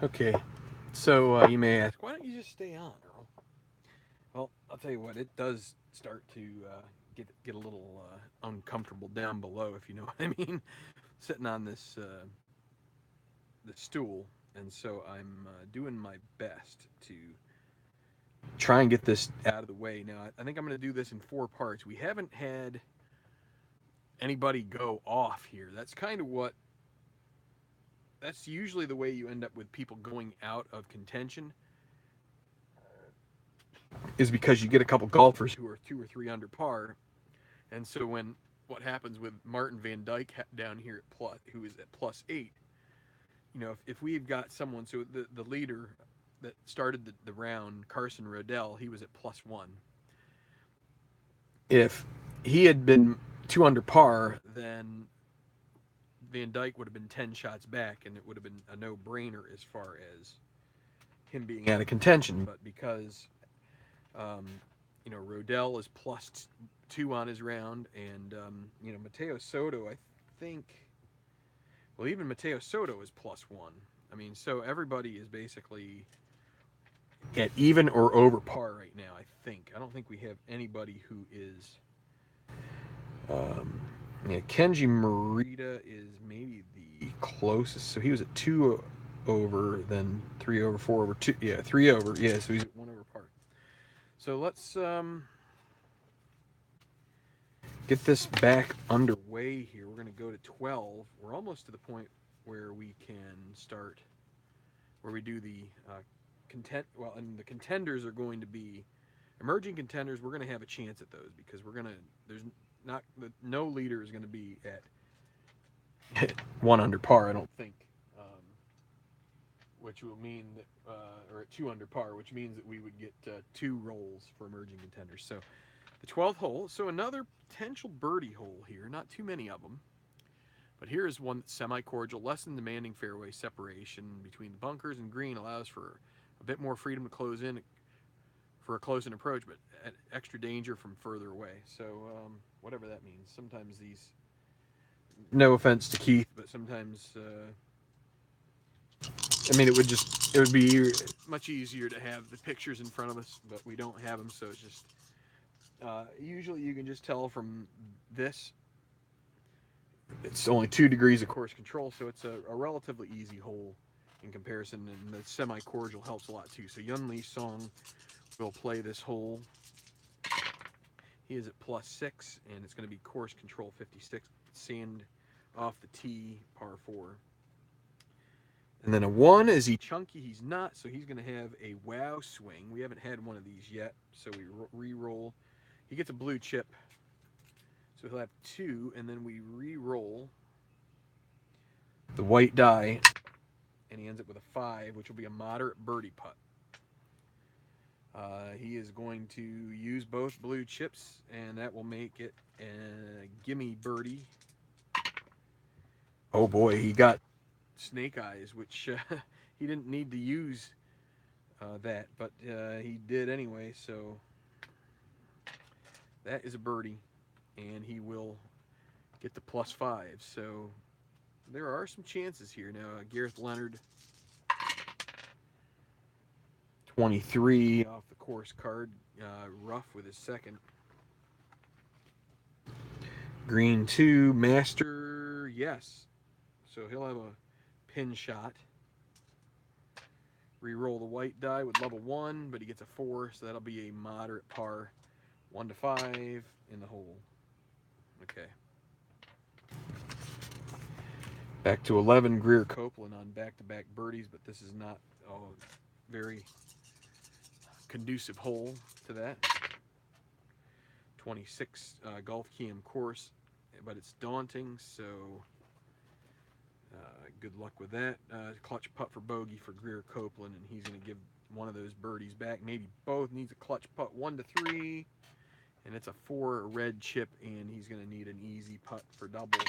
Okay, so you may ask, why don't you just stay on, Earl? Well, I'll tell you what, it does start to get a little uncomfortable down below, if you know what I mean, sitting on this stool, and so I'm doing my best to try and get this out of the way. Now, I think I'm going to do this in four parts. We haven't had anybody go off here. That's usually the way you end up with people going out of contention, is because you get a couple golfers who are two or three under par. And so when what happens with Martin Van Dyke down here at plus, who is at +8, if we've got someone, so the leader that started the round, Carson Rodell, he was at +1. If he had been two under par, then Van Dyke would have been 10 shots back, and it would have been a no-brainer as far as him being out of contention. But because um, Rodell is +2 on his round, and Mateo Soto, I think, well, even Mateo Soto is +1. I mean, so everybody is basically at even or over par right now. I don't think we have anybody who is. Um, yeah, Kenji Morita is maybe the closest. So he was at two over, then three over, four over, two. Yeah, three over. Yeah, so he's at one over par. So let's get this back underway here. We're going to go to 12. We're almost to the point where we can start, where we do the content. Well, and the contenders are going to be emerging contenders. We're going to have a chance at those because there's not, no leader is going to be at one under par, I don't think. Which will mean that, or at two under par, which means that we would get two rolls for emerging contenders. So the 12th hole. So another potential birdie hole here. Not too many of them. But here is one that's semi-cordial. Less than demanding fairway separation between the bunkers and green allows for a bit more freedom to close in for a close-in approach, but at extra danger from further away. So whatever that means. Sometimes these, no offense to Keith, but sometimes I mean, it would be much easier to have the pictures in front of us, but we don't have them, so it's just usually you can just tell from this. It's only 2 degrees of course control, so it's a relatively easy hole in comparison, and the semi-cordial helps a lot too. So Yun Lee Song will play this hole. He is at +6, and it's going to be course control 56, sand off the tee, par 4. And then a 1, is he chunky? He's not, so he's going to have a wow swing. We haven't had one of these yet, so we re-roll. He gets a blue chip, so he'll have 2, and then we re-roll the white die, and he ends up with a 5, which will be a moderate birdie putt. He is going to use both blue chips, and that will make it a gimme birdie. Oh boy, he got snake eyes, which he didn't need to use that, but he did anyway, so that is a birdie, and he will get the +5. So there are some chances here. Now, Gareth Leonard, 23 off the course card, rough with his second. Green 2, Master, yes. So he'll have a pin shot. Re-roll the white die with level 1, but he gets a 4, so that'll be a moderate par. 1 to 5 in the hole. Okay. Back to 11, Greer Copeland on back-to-back birdies, but this is not a very conducive hole to that. 26, Golf Cam course, but it's daunting, so good luck with that. Clutch putt for bogey for Greer Copeland, and he's going to give one of those birdies back. Maybe both. Needs a clutch putt, 1 to 3, and it's a 4 red chip, and he's going to need an easy putt for double.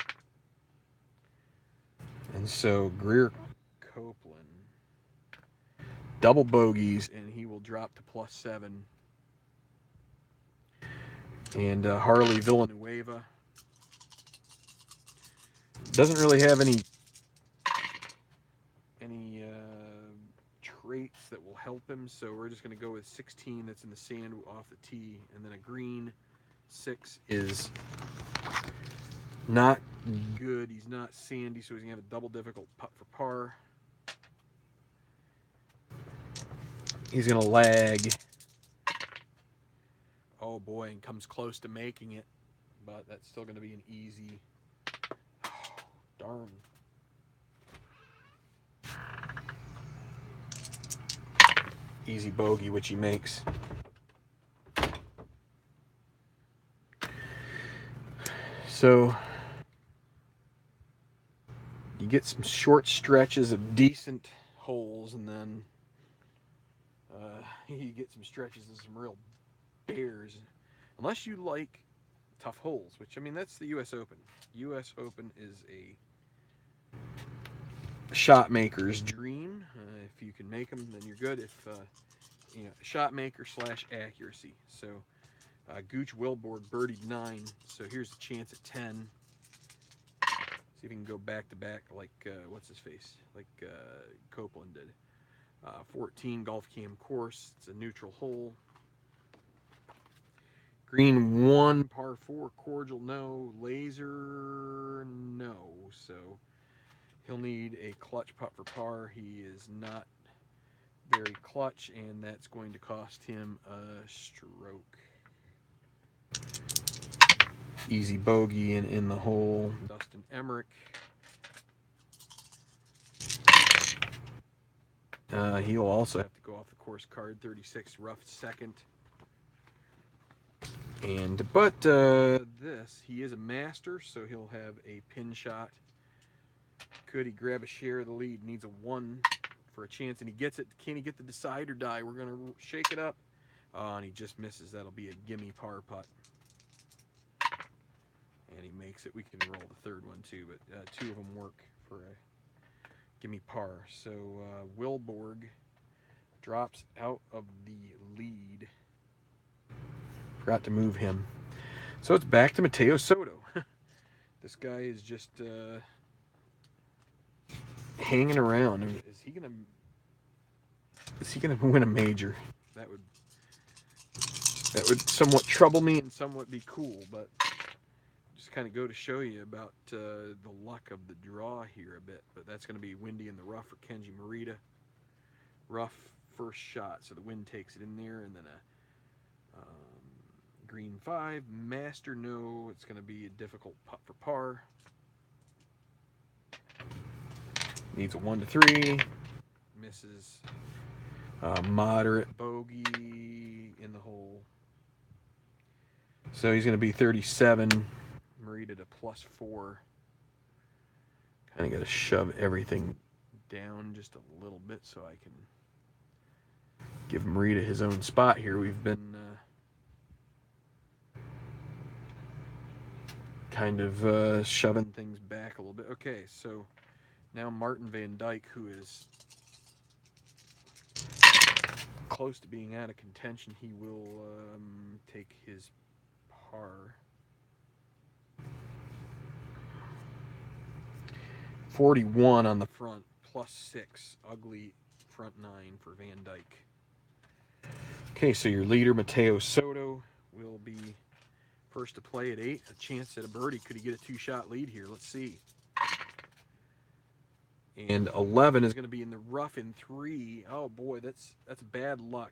And so Greer Copeland, double bogeys, and he will drop to +7. And Harley Villanueva doesn't really have any help him. So we're just going to go with 16 that's in the sand off the tee, and then a green 6 is not good. He's not sandy, so he's going to have a double difficult putt for par. He's going to lag. Oh boy, and comes close to making it, but that's still going to be an easy. Oh, darn. Easy bogey, which he makes. So you get some short stretches of decent holes, and then you get some stretches of some real bears. Unless you like tough holes, which, I mean, that's the U.S. Open. U.S. Open is a shot maker's dream. If you can make them, then you're good. If shot maker / accuracy. So Gooch Wilborg birdied 9. So here's the chance at 10. See if he can go back to back like what's his face, like Copeland did. 14 golf cam course. It's a neutral hole. Green 1, par 4, cordial no, laser no. So he'll need a clutch putt for par. He is not very clutch, and that's going to cost him a stroke. Easy bogey in the hole. Dustin Emmerich. He'll also have to go off the course card. 36, rough second. But this, he is a master, so he'll have a pin shot. Could he grab a share of the lead? Needs a 1 for a chance, and he gets it. Can he get the decide or die? We're going to shake it up. And he just misses. That'll be a gimme par putt. And he makes it. We can roll the third one too, but 2 of them work for a gimme par. So Wilborg drops out of the lead. Forgot to move him. So it's back to Mateo Soto. This guy is just hanging around. I mean, is he gonna win a major? That would somewhat trouble me and somewhat be cool, but just kind of go to show you about the luck of the draw here a bit. But that's going to be windy in the rough for Kenji Morita. Rough first shot, so the wind takes it in there, and then a green 5, master no. It's going to be a difficult putt for par. Needs a 1 to 3. Misses. Moderate bogey in the hole. So he's going to be 37. Morita to +4. Kind of got to shove everything down just a little bit so I can give Morita his own spot here. We've been kind of shoving things back a little bit. Okay, so now Martin Van Dyke, who is close to being out of contention, he will take his par. 41 on the front, +6. Ugly front 9 for Van Dyke. Okay, so your leader, Mateo Soto, will be first to play at 8. A chance at a birdie. Could he get a 2-shot lead here? Let's see. And 11 is going to be in the rough in 3. Oh boy, that's bad luck.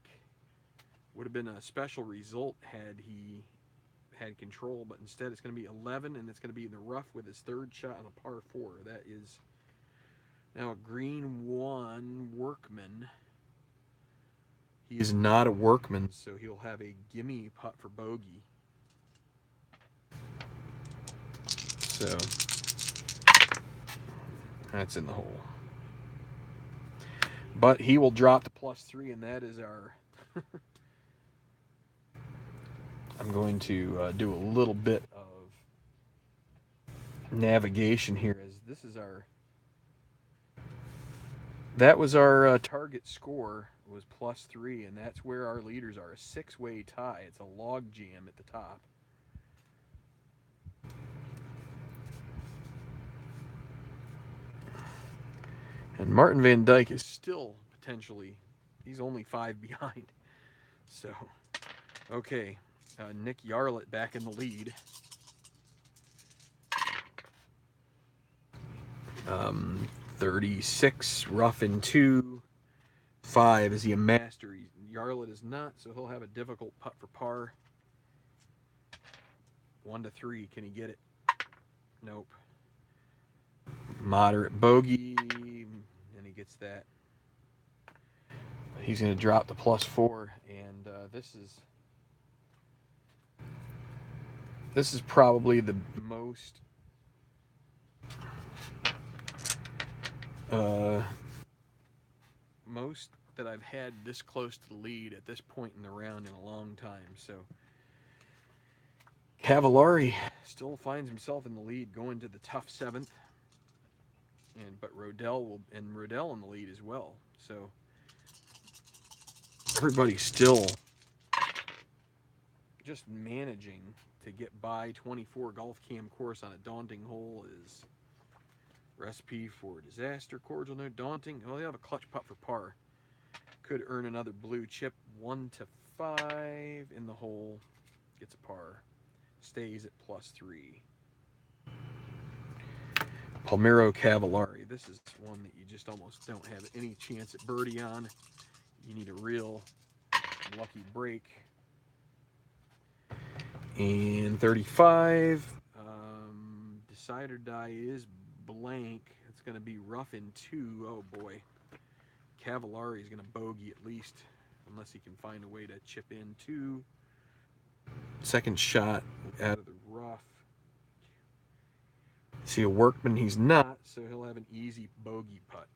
Would have been a special result had he had control, but instead it's going to be 11, and it's going to be in the rough with his 3rd shot on a par 4. That is now a green 1 workman. He is not a workman, so he'll have a gimme putt for bogey. So that's in the hole. But he will drop to +3, and that is our... I'm going to do a little bit of navigation here, as this is our... That was our target score, was +3, and that's where our leaders are. A 6-way tie. It's a log jam at the top. And Martin Van Dyke is still potentially He's only 5 behind. So, okay, Nick Yarlett back in the lead. 36, rough in 2. 5, is he a master? Yarlett is not, so he'll have a difficult putt for par. 1 to 3, can he get it? Nope. Moderate bogey, and he gets that. He's going to drop the +4, and this is probably the most most that I've had this close to the lead at this point in the round in a long time. So Cavallari still finds himself in the lead going to the tough 7th. But Rodell in the lead as well. So everybody's still just managing to get by. 24 golf cam course on a daunting hole is recipe for disaster. Cordial note, daunting. Oh, they have a clutch putt for par. Could earn another blue chip. 1 to 5 in the hole. Gets a par. Stays at +3. Palmiro Cavallari. This is one that you just almost don't have any chance at birdie on. You need a real lucky break. And 35. Decide or die is blank. It's going to be rough in 2. Oh boy. Cavallari is going to bogey at least, unless he can find a way to chip in 2. Second shot out of the rough. See a Workman, he's not, so he'll have an easy bogey putt.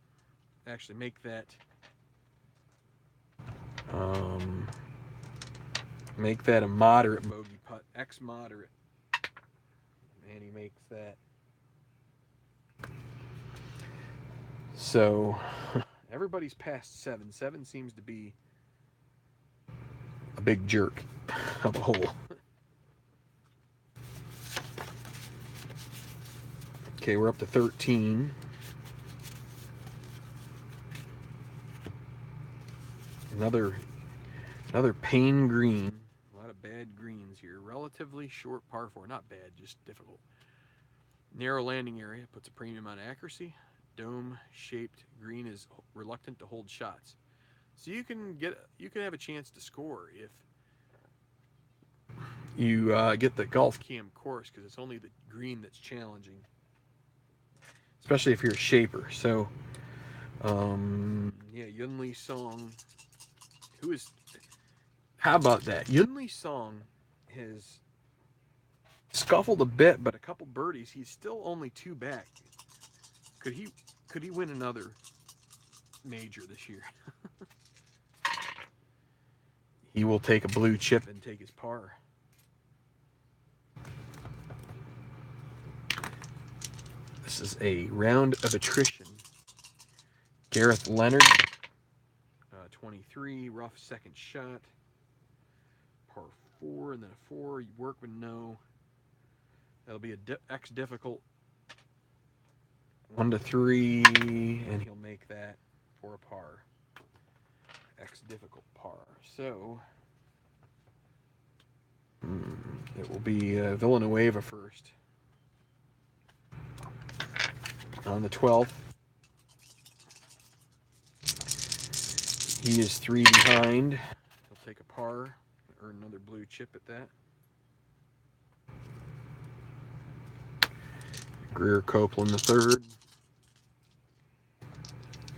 Actually, make that a moderate bogey putt, moderate, and he makes that. So everybody's past 7. 7 seems to be a big jerk of a hole. Okay, we're up to 13. Another pain green. A lot of bad greens here. Relatively short par 4. Not bad, just difficult. Narrow landing area puts a premium on accuracy. Dome-shaped green is reluctant to hold shots. So you can have a chance to score if you get the golf cam course, because it's only the green that's challenging, especially if you're a shaper. So Yunli Song, how about that? Yunli Song has scuffled a bit, but a couple birdies. He's still only 2 back. Could he win another major this year? He will take a blue chip and take his par. This is a round of attrition. Gareth Leonard, 23, rough second shot. Par 4, and then a 4. Workman, no. That'll be a X difficult. 1 to 3, and he'll make that for a par. X difficult par. So it will be Villanueva first on the 12th. He is 3 behind. He'll take a par, earn another blue chip at that. Greer Copeland the third.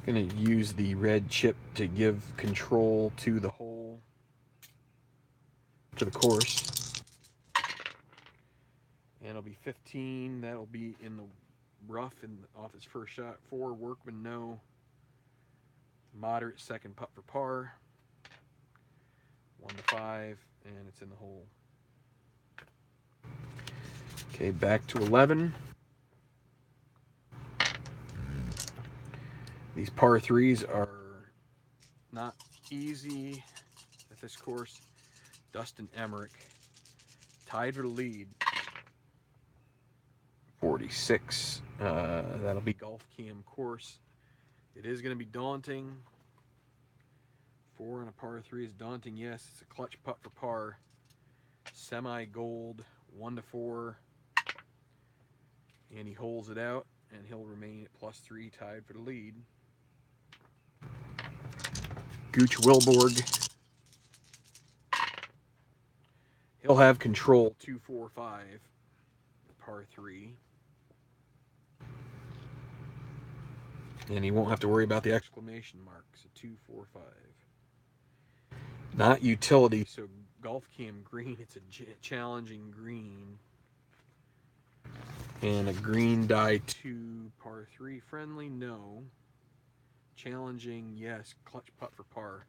Going to use the red chip to give control to the hole, to the course. And it'll be 15. That'll be in the rough off his first shot. 4, Workman, no. Moderate second putt for par. 1 to 5, and it's in the hole. Okay, back to 11. These par 3s are not easy at this course. Dustin Emmerich tied for the lead. 46. That'll be golf cam course. It is going to be daunting. 4 on a par 3 is daunting. Yes, it's a clutch putt for par. Semi-gold, 1-4. And he holds it out, and he'll remain at +3, tied for the lead. Gooch Wilborg. He'll have control, 2-4-5, par 3. And he won't have to worry about the exclamation mark. So 2-4-5. Not utility, so golf cam green. It's a challenging green. And a green die 2, par 3. Friendly, no. Challenging, yes. Clutch putt for par.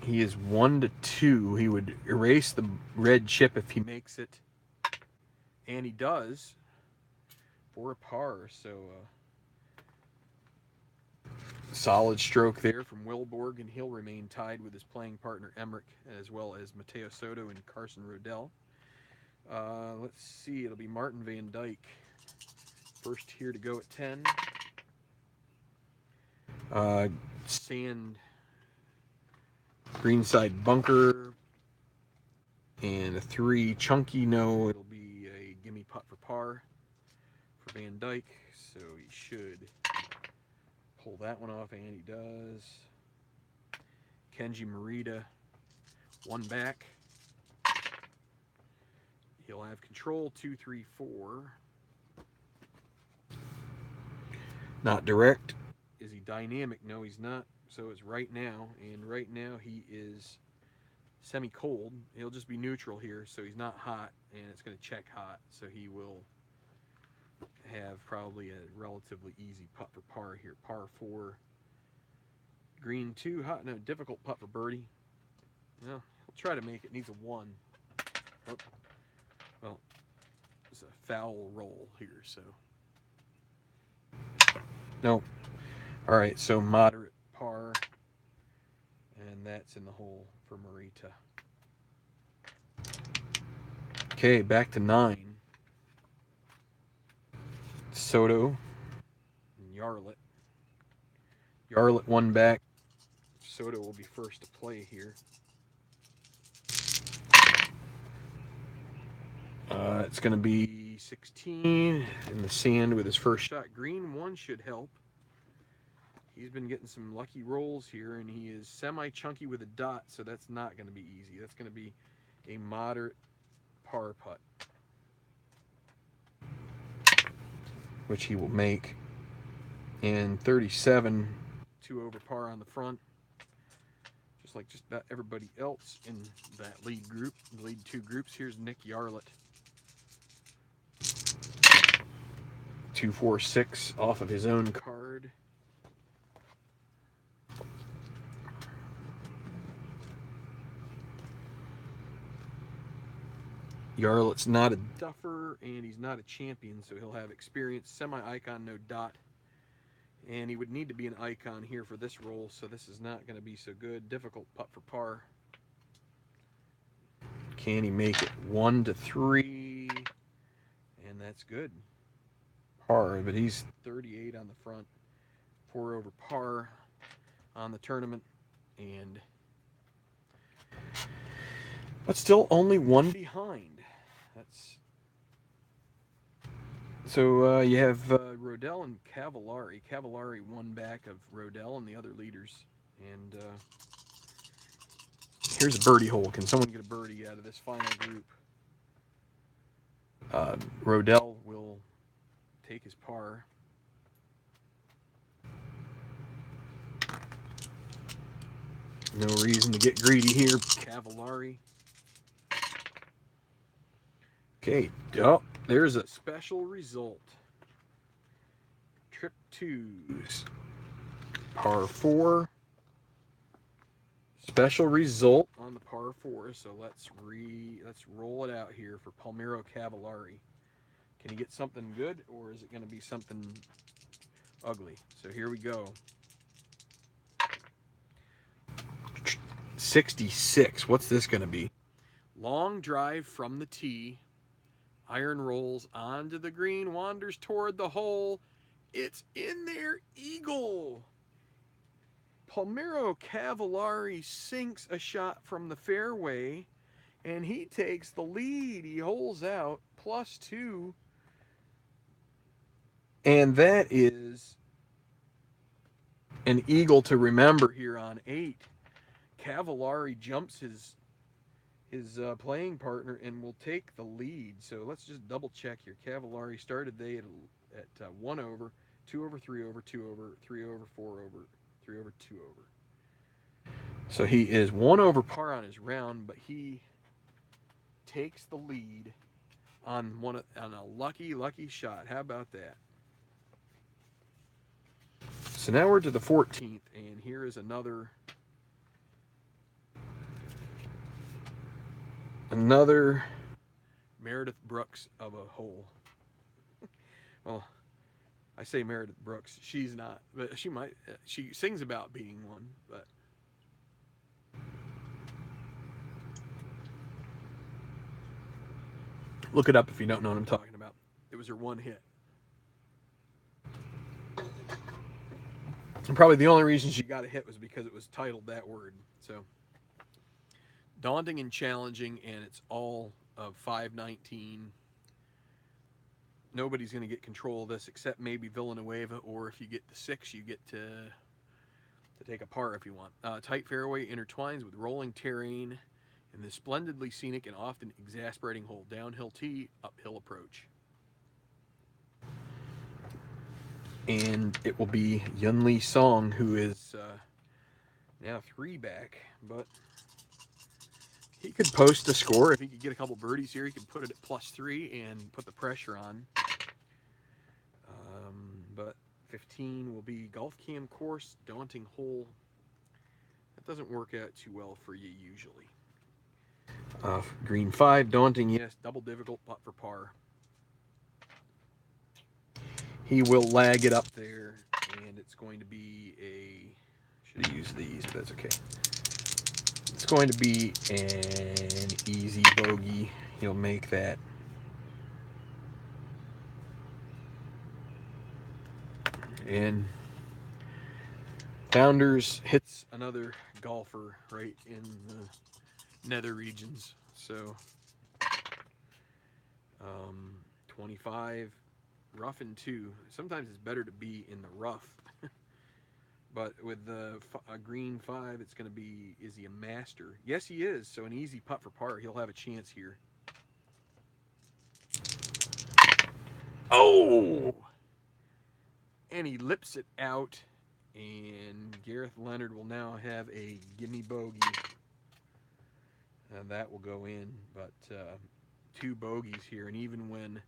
He is 1-2. He would erase the red chip if he makes it. And he does for a par. So solid stroke there from Wilborg, and he'll remain tied with his playing partner Emmerich, as well as Mateo Soto and Carson Rodell. Let's see, it'll be Martin Van Dyke first here to go at 10. Sand greenside bunker and a 3 chunky, no. It'll be a gimme putt for par for Van Dyke, so he should pull that one off, and he does. Kenji Morita, 1 back. He'll have control, 2-3-4. Not direct. Is he dynamic? No, he's not. So it's right now, and right now he is semi-cold. He'll just be neutral here, so he's not hot, and it's going to check hot, so he will have probably a relatively easy putt for par here. Par 4. Green 2, hot, no, difficult putt for birdie. Well, he'll try to make it. Needs a 1. Oh. Well, it's a foul roll here, so. No. All right, so moderate par, and that's in the hole for Morita. Okay, back to 9. Soto and Yarlett. Yarlett 1 back. Soto will be first to play here. It's going to be 16 in the sand with his first shot. Green 1 should help. He's been getting some lucky rolls here, and he is semi-chunky with a dot, so that's not going to be easy. That's going to be a moderate par putt, which he will make. And 37, 2 over par on the front, just like just about everybody else in that lead group, the lead 2 groups. Here's Nick Yarlett. 2-4-6 off of his own card. Yarlett's not a duffer, and he's not a champion, so he'll have experience. Semi-icon, no dot. And he would need to be an icon here for this roll, so this is not going to be so good. Difficult putt for par. Can he make it? 1-3, and that's good. Par, but he's 38 on the front. 4 over par on the tournament, but still only 1 behind. That's so you have Rodell and Cavallari. Cavallari 1 back of Rodell and the other leaders. And here's a birdie hole. Can someone get a birdie out of this final group? Rodell will take his par. No reason to get greedy here. Cavallari. Okay, oh, there's a special result. Trip 2s. Par 4. Special result on the par 4. So let's roll it out here for Palmiro Cavallari. Can he get something good, or is it going to be something ugly? So here we go. 66. What's this going to be? Long drive from the tee. Iron rolls onto the green, wanders toward the hole. It's in there, eagle. Palmiro Cavallari sinks a shot from the fairway, and he takes the lead. He holes out +2, and that is an eagle to remember here on 8. Cavallari jumps his playing partner and will take the lead. So let's just double check here. Cavallari started the day at 1 over, 2 over, 3 over, 2 over, 3 over, 4 over, 3 over, 2 over. So he is 1 over par on his round, but he takes the lead on a lucky shot. How about that? So now we're to the 14th, and here is another Meredith Brooks of a hole. Well, I say Meredith Brooks. She's not, but she might. She sings about being one, but look it up if you don't know what I'm talking about. It was her one hit. And probably the only reason she got a hit was because it was titled that word. So daunting and challenging, and it's all of 519. Nobody's going to get control of this except maybe Villanueva, or if you get the 6, you get to take a par if you want. Tight fairway intertwines with rolling terrain in this splendidly scenic and often exasperating hole. Downhill tee, uphill approach. And it will be Yunli Song, who is now 3 back, but he could post a score. If he could get a couple birdies here, he could put it at +3 and put the pressure on. But 15 will be golf cam course, daunting hole. That doesn't work out too well for you usually. Green 5, daunting, yes. Double difficult, putt for par. He will lag it up there, and it's going to be a... Should have used these, but that's okay. It's going to be an easy bogey. He'll make that. And Founders hits another golfer right in the nether regions. So 25, rough in 2. Sometimes it's better to be in the rough. But with a green 5, it's going to be, is he a master? Yes, he is. So an easy putt for par. He'll have a chance here. Oh! And he lips it out. And Gareth Leonard will now have a gimme bogey. And that will go in. But 2 bogeys here. And even when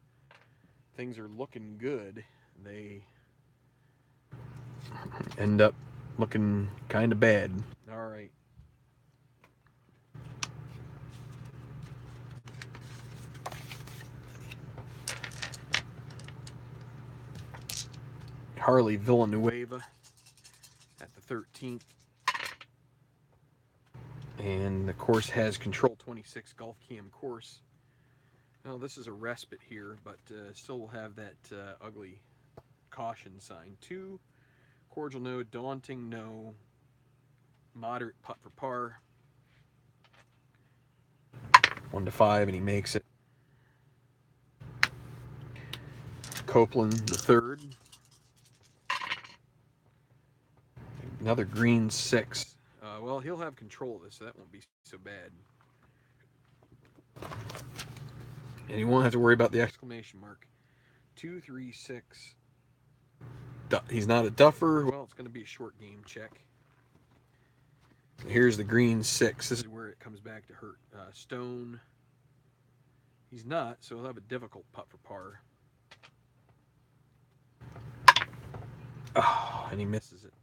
things are looking good, they end up looking kind of bad. All right. Harley Villanueva at the 13th. And the course has Control 26 Golf Cam course. Now, this is a respite here, but still will have that ugly caution sign. 2, cordial no, daunting no, moderate putt for par. 1 to 5, and he makes it. Copeland the 3rd. Another green 6. Well, he'll have control of this, so that won't be so bad. And he won't have to worry about the exclamation mark. 2, 3, 6. He's not a duffer. Well, it's going to be a short game check. Here's the green 6. This is where it comes back to hurt. Stone. He's not, so he'll have a difficult putt for par. Oh, and he misses it.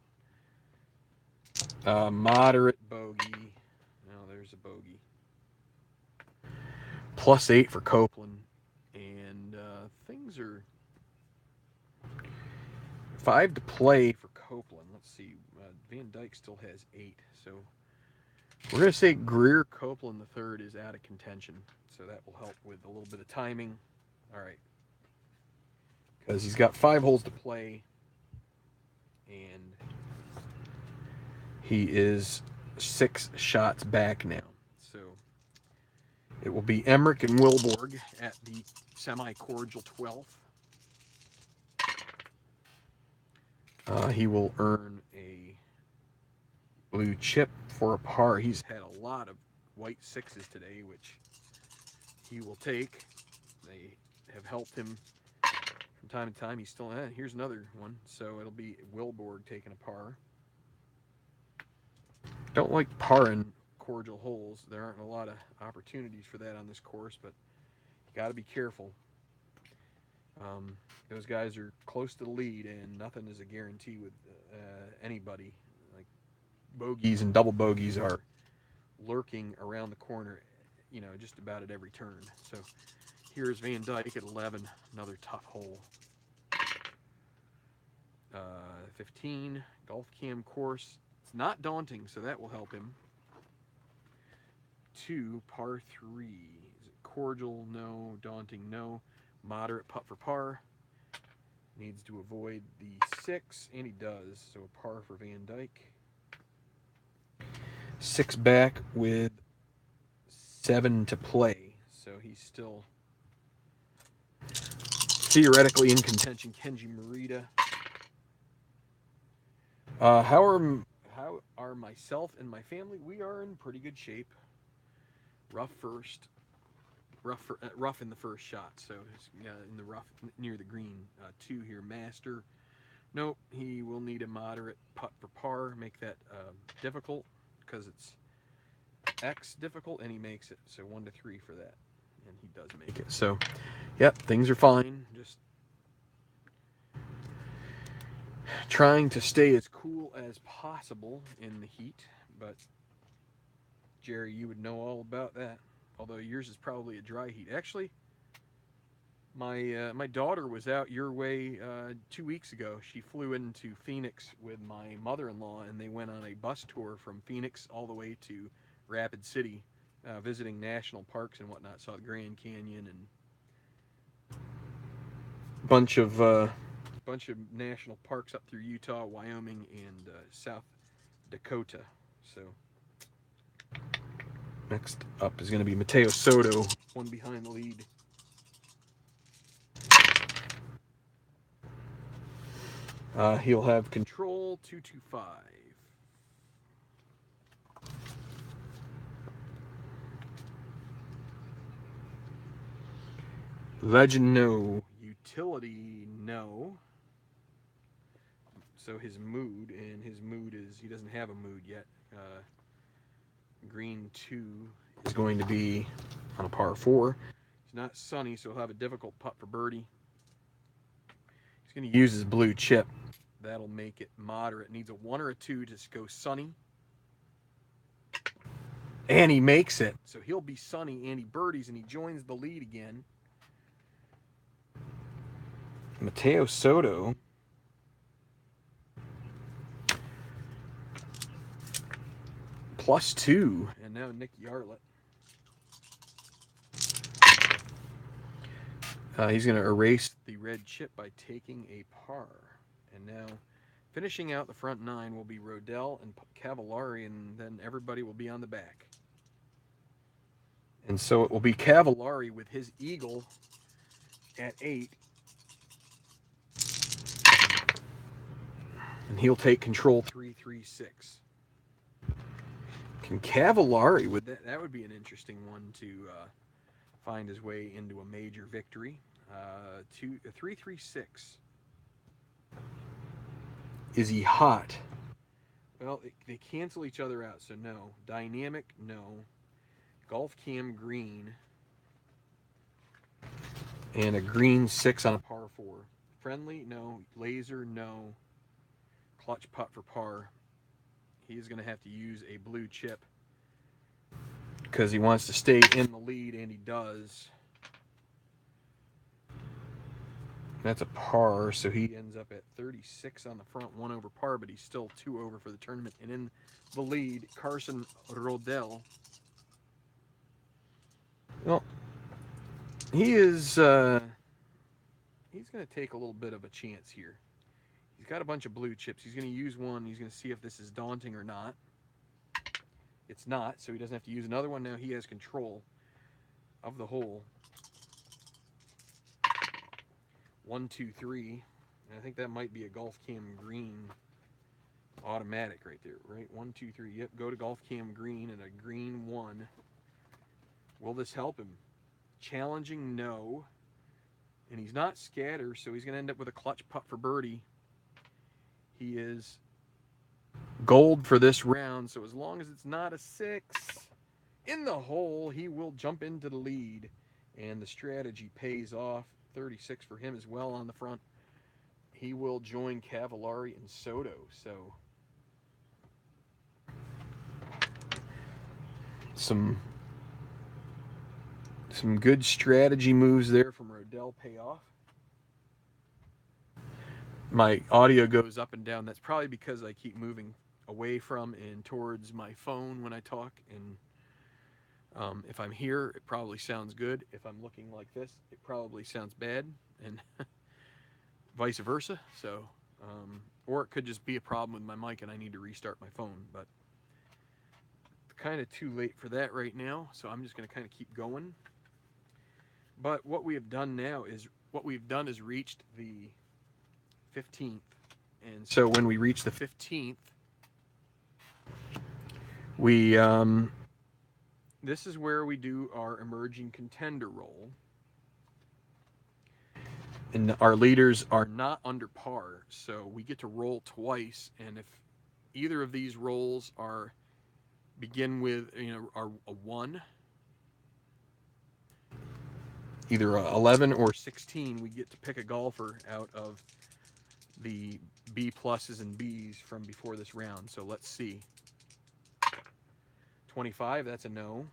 Moderate bogey. Now there's a bogey. +8 for Copeland. And things are 5 to play for Copeland. Let's see. Van Dyke still has 8. So we're going to say Greer Copeland III is out of contention. So that will help with a little bit of timing. All right. Because he's got 5 holes to play. and he is 6 shots back now. So it will be Emmerich and Wilborg at the semi-cordial 12th. He will earn a blue chip for a par. He's had a lot of white sixes today, which he will take. They have helped him from time to time. He's still, here's another one. So it'll be Wilborg taking a par. Don't like par in cordial holes. There aren't a lot of opportunities for that on this course, but you got to be careful. Those guys are close to the lead, and nothing is a guarantee with anybody. Like bogeys and double bogeys are lurking around the corner, just about at every turn. So here's Van Dyke at 11, another tough hole. 15, golf cam course. It's not daunting, so that will help him. 2, par 3. Is it cordial? No. Daunting? No. Moderate putt for par. Needs to avoid the 6, and he does. So a par for Van Dyke. 6 back with 7 to play. So he's still theoretically in contention. Kenji Morita. How are myself and my family? We are in pretty good shape. Rough in the first shot. So in the rough near the green. 2 here. Master. Nope. He will need a moderate putt for par. Make that difficult because it's X difficult, and he makes it. So 1 to 3 for that, and he does make it. So, yep, things are fine. Just trying to stay as cool as possible in the heat, but Jerry, you would know all about that. Although yours is probably a dry heat. Actually, my daughter was out your way 2 weeks ago. She flew into Phoenix with my mother-in-law, and they went on a bus tour from Phoenix all the way to Rapid City, visiting national parks and whatnot. Saw the Grand Canyon and bunch of national parks up through Utah, Wyoming, and South Dakota. So next up is going to be Mateo Soto, one behind the lead. He'll have control 225. Legend, no. Utility, no. So his mood is he doesn't have a mood yet. Green 2 is going to be on a par 4. It's not sunny, so he'll have a difficult putt for birdie. He's going to use his blue chip. That'll make it moderate. Needs a 1 or a 2 to go sunny. And he makes it. So he'll be sunny, and he birdies, and he joins the lead again. Mateo Soto +2, and now Nick Yarlett. He's going to erase the red chip by taking a par. And now finishing out the front 9 will be Rodell and Cavallari, and then everybody will be on the back. And so it will be Cavallari with his eagle at 8. And he'll take control 336. Can Cavallari, that would be an interesting one to find his way into a major victory. 336. Is he hot? Well, they cancel each other out, so no. Dynamic, no. Golf cam green. And a green 6 on a par 4. Friendly, no. Laser, no. Clutch putt for par. He's going to have to use a blue chip because he wants to stay in the lead, and he does. That's a par, so he ends up at 36 on the front, 1 over par, but he's still 2 over for the tournament. And in the lead, Carson Rodell. Well, he is he's going to take a little bit of a chance here. He's He's got a bunch of blue chips. He's going to use one. He's going to see if this is daunting or not. It's not, so he doesn't have to use another one. Now he has control of the hole. 1, 2, 3. And I think that might be a Golf Cam green automatic right there, right? 1, 2, 3. Yep, go to Golf Cam green and a green 1. Will this help him? Challenging, no. And he's not scatter, so he's going to end up with a clutch putt for birdie. He is gold for this round, so as long as it's not a 6 in the hole, he will jump into the lead. And the strategy pays off. 36 for him as well on the front. He will join Cavallari and Soto. So some good strategy moves there from Rodell pay off. My audio goes up and down. That's probably because I keep moving away from and towards my phone when I talk. And if I'm here, it probably sounds good. If I'm looking like this, it probably sounds bad, and vice versa. So, or it could just be a problem with my mic and I need to restart my phone. But it's kind of too late for that right now, so I'm just going to kind of keep going. But what we have done now is reached the 15th, and so when we reach the 15th, we this is where we do our emerging contender roll. And our leaders are not under par, so we get to roll twice. And if either of these rolls begin with are a 1, either 11 or 16, we get to pick a golfer out of the B pluses and Bs from before this round. So let's see. 25, that's a no.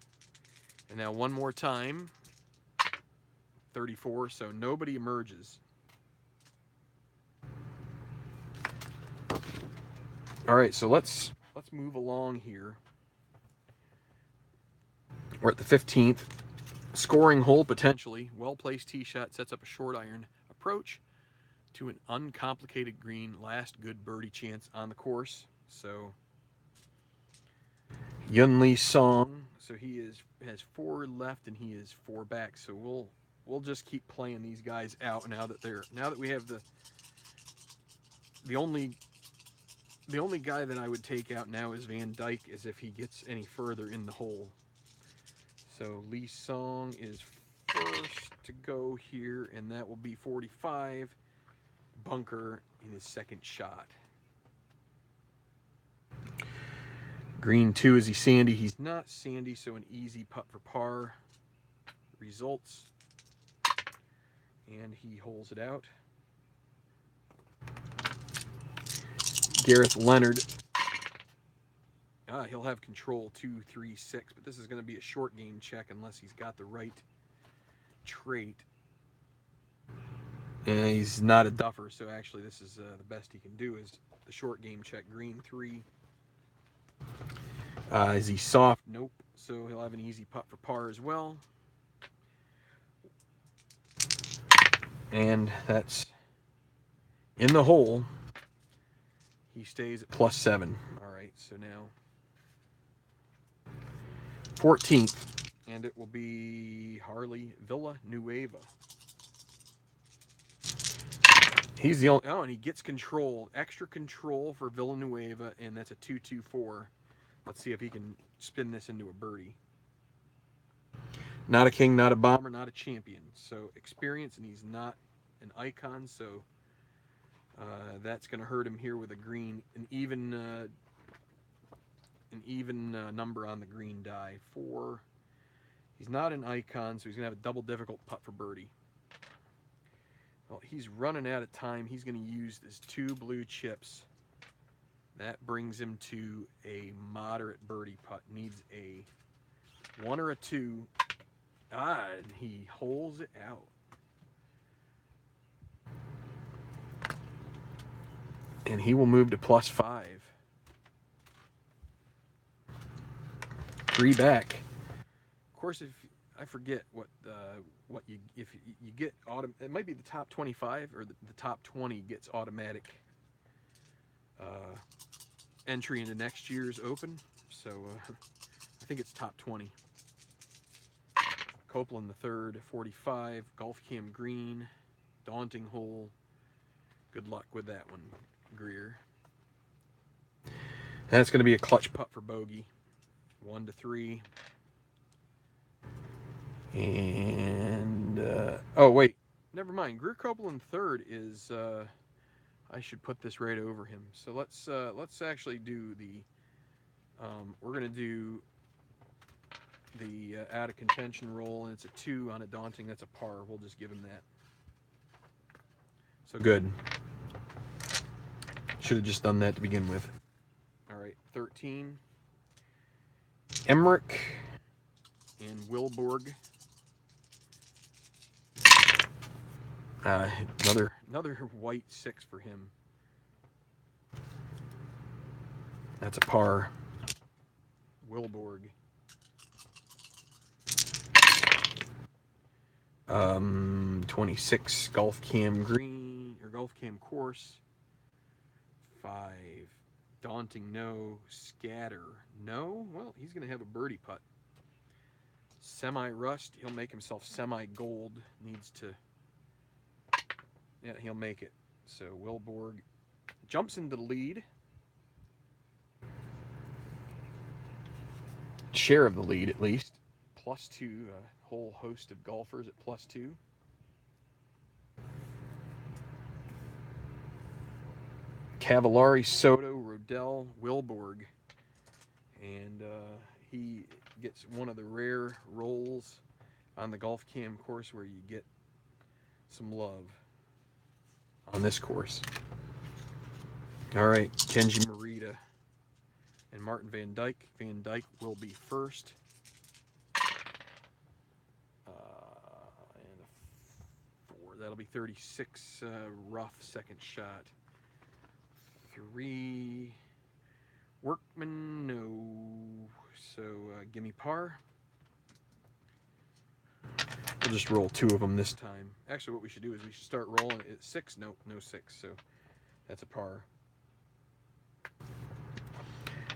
And now one more time. 34, so nobody emerges. All right, so let's move along here. We're at the 15th. Scoring hole potentially. Well-placed tee shot sets up a short iron approach to an uncomplicated green. Last good birdie chance on the course. So Yunli Song. So he has 4 left and he is 4 back. So we'll just keep playing these guys out now that we have the only guy that I would take out now is Van Dyke, as if he gets any further in the hole. So Lee Song is first to go here, and that will be 45. Bunker in his second shot. Green 2, is he sandy? He's not sandy, so an easy putt for par. Results. And he holes it out. Gareth Leonard. He'll have control 2, 3, 6, but this is going to be a short game check unless he's got the right trait. And he's not a duffer, so actually this is the best he can do is the short game check. Green 3. Is he soft? Nope. So he'll have an easy putt for par as well. And that's in the hole. He stays at +7. All right, so now 14th, and it will be Harley Villanueva. He's the only. Oh, and he gets control, extra control for Villanueva, and that's a 2-2-4. Let's see if he can spin this into a birdie. Not a king, not a bomber, not a champion. So experience, and he's not an icon. So that's going to hurt him here with a green, an even number on the green die. 4. He's not an icon, so he's going to have a double difficult putt for birdie. Well, he's running out of time. He's going to use his 2 blue chips. That brings him to a moderate birdie putt. Needs a 1 or a 2. And he holes it out. And he will move to +5. 3 back. Of course, if I forget what you get it might be the top 25 or the top 20 gets automatic entry into next year's Open. So I think it's top 20. Copeland the third, 45. Golf Cam Green, daunting hole. Good luck with that one, Greer. That's going to be a clutch putt for bogey. 1 to 3. And oh wait, never mind. Greer Copeland third is. I should put this right over him. So let's actually do the. We're going to do the out of contention roll, and it's a 2 on a daunting. That's a par. We'll just give him that. So good. Should have just done that to begin with. All right, 13. Emmerich and Wilborg. Another white 6 for him. That's a par. Wilborg. 26 Golf Cam Green or Golf Cam Course. 5 daunting no. Scatter no. Well, he's gonna have a birdie putt. Semi rust. He'll make himself semi gold. Needs to. Yeah, he'll make it. So Wilborg jumps into the lead. Share of the lead, at least. +2. A whole host of golfers at +2. Cavallari, Soto, Rodell, Wilborg. And he gets one of the rare rolls on the Golf Cam course where you get some love on this course. All right, Kenji Morita and Martin Van Dyke. Van Dyke will be first. And a 4. That'll be 36 rough second shot. 3. Workman, no. So gimme par. We'll just roll 2 of them this time. Actually, what we should do is we should start rolling at 6. Nope, no 6. So that's a par.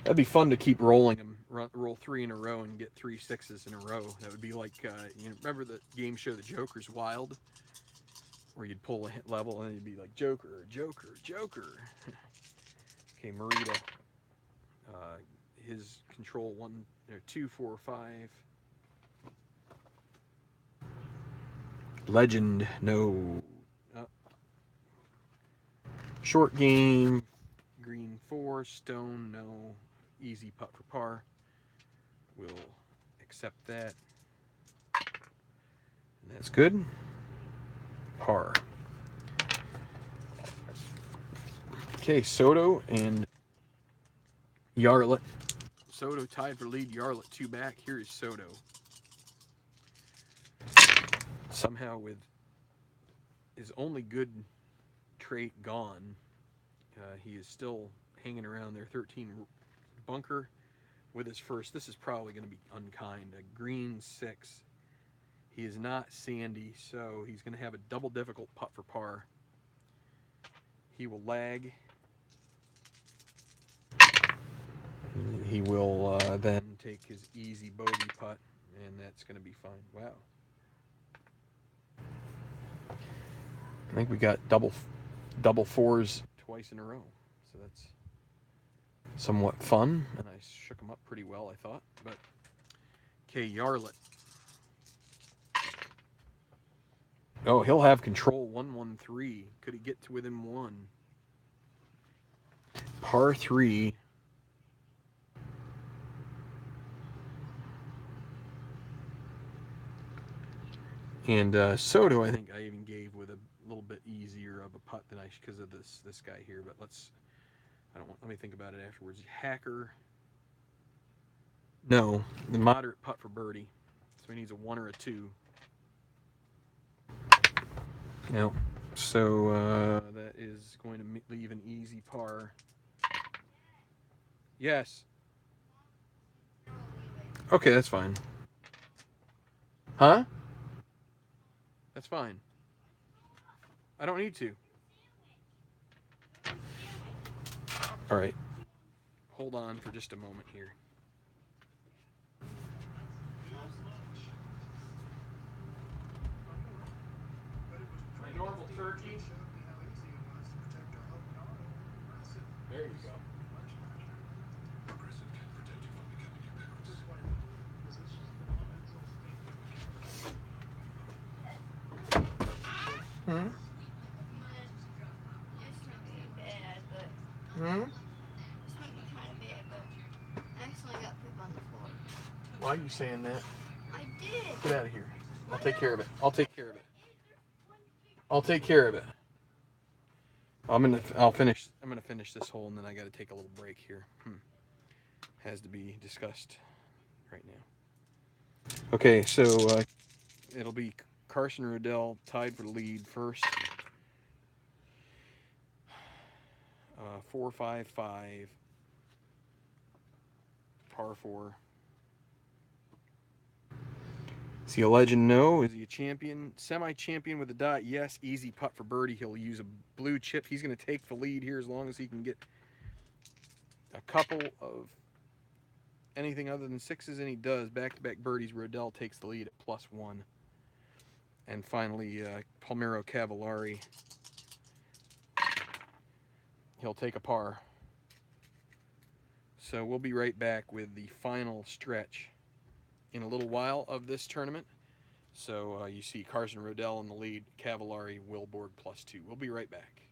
That'd be fun to keep rolling them. Roll 3 in a row and get 3 6s in a row. That would be like, remember the game show The Joker's Wild? Where you'd pull a hit level and you'd be like, Joker, Joker, Joker. Okay, Morita. His control 1, 2, 4, 5. Legend, no. Short game, green 4, stone, no. Easy putt for par. We'll accept that. And that's good. Par. Okay, Soto and Yarlett. Soto tied for lead, Yarlett 2 back. Here is Soto. Somehow with his only good trait gone, he is still hanging around there. 13 bunker with his first. This is probably going to be unkind. A green 6. He is not sandy, so he's going to have a double difficult putt for par. He will lag. He will then take his easy bogey putt, and that's going to be fine. Wow. I think we got double 4s twice in a row, so that's somewhat fun, and I shook him up pretty well, I thought. But okay, Yarlett. Oh, he'll have control 1-1-3. Could he get to within 1? Par 3. And Soto, I think I even gave with a little bit easier of a putt than I because of this guy here. But let me think about it afterwards. Hacker. No, the moderate putt for birdie. So he needs a 1 or a 2. No. So that is going to leave an easy par. Yes. Okay, that's fine. Huh? That's fine. I don't need to. All right. Hold on for just a moment here. My normal turkey. There you go. Hmm? Hmm? Why are you saying that? I did. Get out of here. I'll take care of it. I'll take care of it. I'll take care of it. I'll finish. I'm gonna finish this hole, and then I got to take a little break here. Has to be discussed right now. Okay, so it'll be Carson Riddell tied for the lead first. 4-5-5, par 4. Is he a legend? No. Is he a champion? Semi-champion with a dot? Yes. Easy putt for birdie. He'll use a blue chip. He's going to take the lead here as long as he can get a couple of anything other than sixes, and he does. Back-to-back birdies. Riddell takes the lead at +1. And finally, Palmero Cavallari. He'll take a par. So we'll be right back with the final stretch in a little while of this tournament. So you see Carson Riddell in the lead, Cavallari, Wilborg +2. We'll be right back.